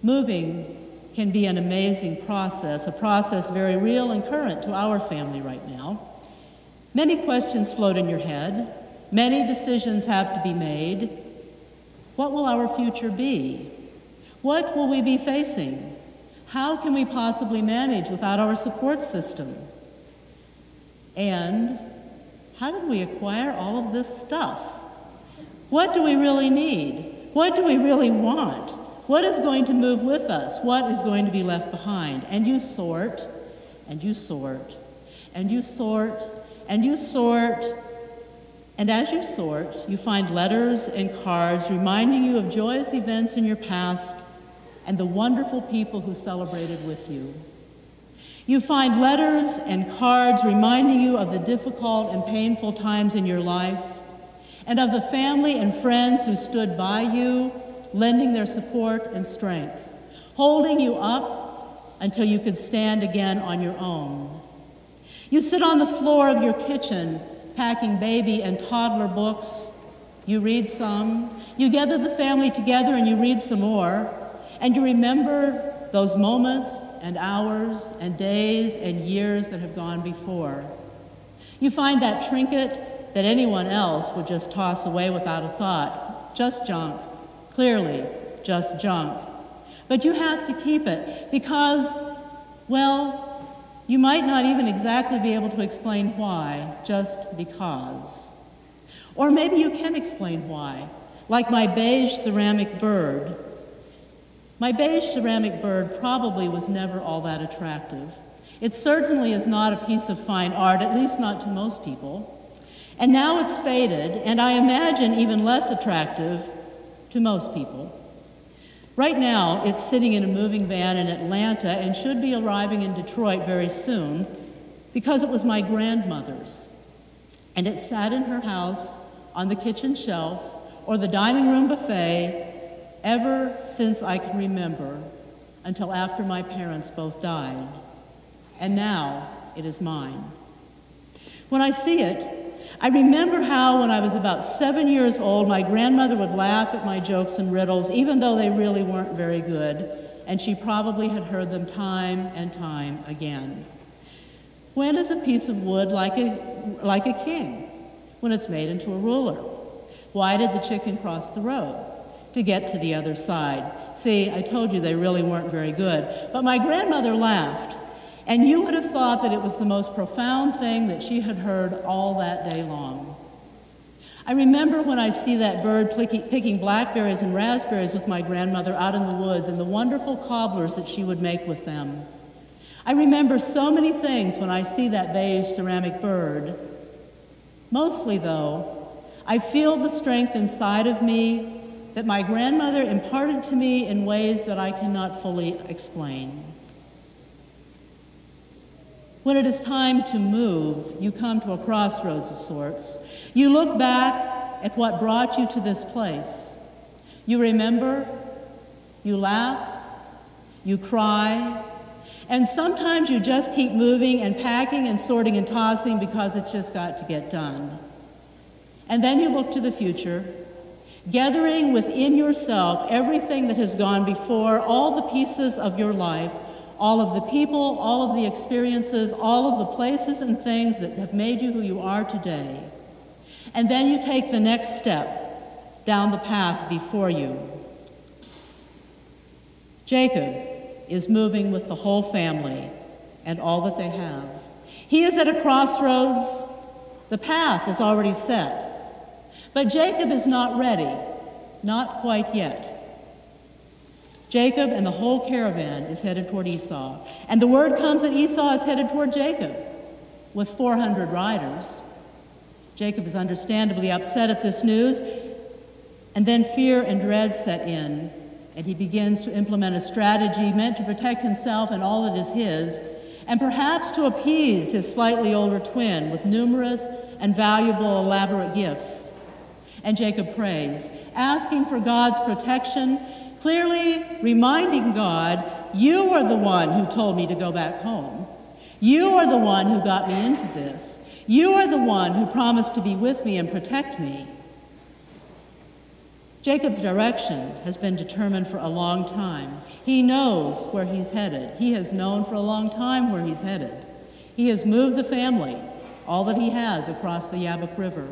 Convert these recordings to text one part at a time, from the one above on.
Moving can be an amazing process, a process very real and current to our family right now. Many questions float in your head. Many decisions have to be made. What will our future be? What will we be facing? How can we possibly manage without our support system? And how did we acquire all of this stuff? What do we really need? What do we really want? What is going to move with us? What is going to be left behind? And you sort, and you sort, and you sort, and you sort, and as you sort, you find letters and cards reminding you of joyous events in your past and the wonderful people who celebrated with you. You find letters and cards reminding you of the difficult and painful times in your life and of the family and friends who stood by you, lending their support and strength, holding you up until you could stand again on your own. You sit on the floor of your kitchen, packing baby and toddler books. You read some. You gather the family together and you read some more. And you remember those moments and hours and days and years that have gone before. You find that trinket that anyone else would just toss away without a thought. Just junk. Clearly, just junk. But you have to keep it because, well, you might not even exactly be able to explain why, just because. Or maybe you can explain why, like my beige ceramic bird. My beige ceramic bird probably was never all that attractive. It certainly is not a piece of fine art, at least not to most people. And now it's faded, and I imagine even less attractive to most people. Right now, it's sitting in a moving van in Atlanta and should be arriving in Detroit very soon because it was my grandmother's. And it sat in her house on the kitchen shelf or the dining room buffet ever since I can remember, until after my parents both died. And now it is mine. When I see it, I remember how when I was about 7 years old, my grandmother would laugh at my jokes and riddles, even though they really weren't very good, and she probably had heard them time and time again. When is a piece of wood like a king? When it's made into a ruler. Why did the chicken cross the road? To get to the other side. See, I told you they really weren't very good. But my grandmother laughed, and you would have thought that it was the most profound thing that she had heard all that day long. I remember when I see that bird picking blackberries and raspberries with my grandmother out in the woods and the wonderful cobblers that she would make with them. I remember so many things when I see that beige ceramic bird. Mostly, though, I feel the strength inside of me that my grandmother imparted to me in ways that I cannot fully explain. When it is time to move, you come to a crossroads of sorts. You look back at what brought you to this place. You remember, you laugh, you cry, and sometimes you just keep moving and packing and sorting and tossing because it's just got to get done. And then you look to the future, gathering within yourself everything that has gone before, all the pieces of your life, all of the people, all of the experiences, all of the places and things that have made you who you are today. And then you take the next step down the path before you. Jacob is moving with the whole family and all that they have. He is at a crossroads. The path is already set. But Jacob is not ready, not quite yet. Jacob and the whole caravan is headed toward Esau. And the word comes that Esau is headed toward Jacob with 400 riders. Jacob is understandably upset at this news, and then fear and dread set in, and he begins to implement a strategy meant to protect himself and all that is his, and perhaps to appease his slightly older twin with numerous and valuable elaborate gifts. And Jacob prays, asking for God's protection, clearly reminding God, you are the one who told me to go back home. You are the one who got me into this. You are the one who promised to be with me and protect me. Jacob's direction has been determined for a long time. He knows where he's headed. He has known for a long time where he's headed. He has moved the family, all that he has, across the Yabok River.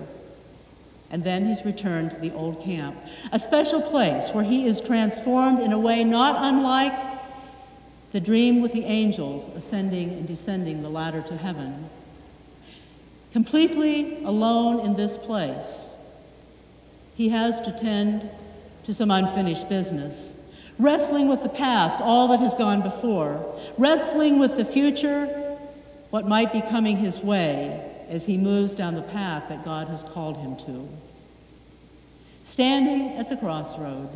And then he's returned to the old camp, a special place where he is transformed in a way not unlike the dream with the angels ascending and descending the ladder to heaven. Completely alone in this place, he has to tend to some unfinished business, wrestling with the past, all that has gone before, wrestling with the future, what might be coming his way as he moves down the path that God has called him to. Standing at the crossroad,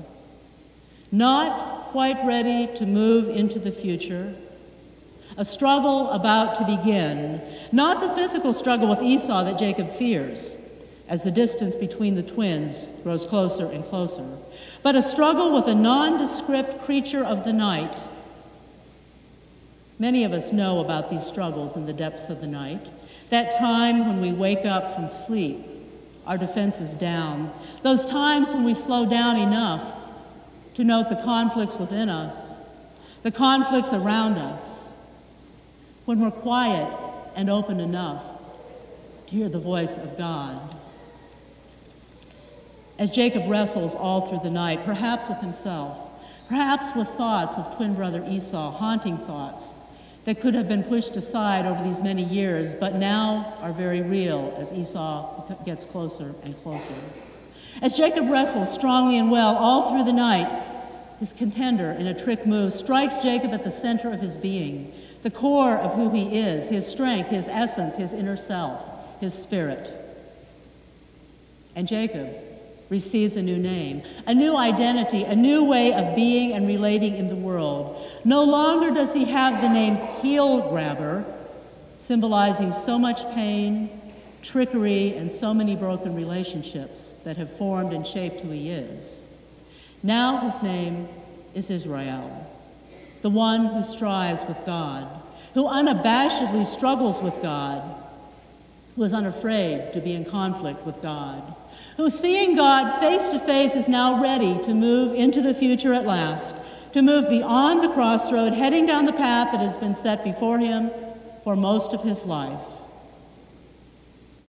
not quite ready to move into the future, a struggle about to begin, not the physical struggle with Esau that Jacob fears, as the distance between the twins grows closer and closer, but a struggle with a nondescript creature of the night. Many of us know about these struggles in the depths of the night, that time when we wake up from sleep, our defenses down, those times when we slow down enough to note the conflicts within us, the conflicts around us, when we're quiet and open enough to hear the voice of God. As Jacob wrestles all through the night, perhaps with himself, perhaps with thoughts of twin brother Esau, haunting thoughts that could have been pushed aside over these many years, but now are very real as Esau gets closer and closer. As Jacob wrestles strongly and well all through the night, his contender, in a trick move, strikes Jacob at the center of his being, the core of who he is, his strength, his essence, his inner self, his spirit. And Jacob receives a new name, a new identity, a new way of being and relating in the world. No longer does he have the name heel grabber, symbolizing so much pain, trickery, and so many broken relationships that have formed and shaped who he is. Now his name is Israel, the one who strives with God, who unabashedly struggles with God, who is unafraid to be in conflict with God, who, seeing God face to face, is now ready to move into the future at last, to move beyond the crossroad, heading down the path that has been set before him for most of his life.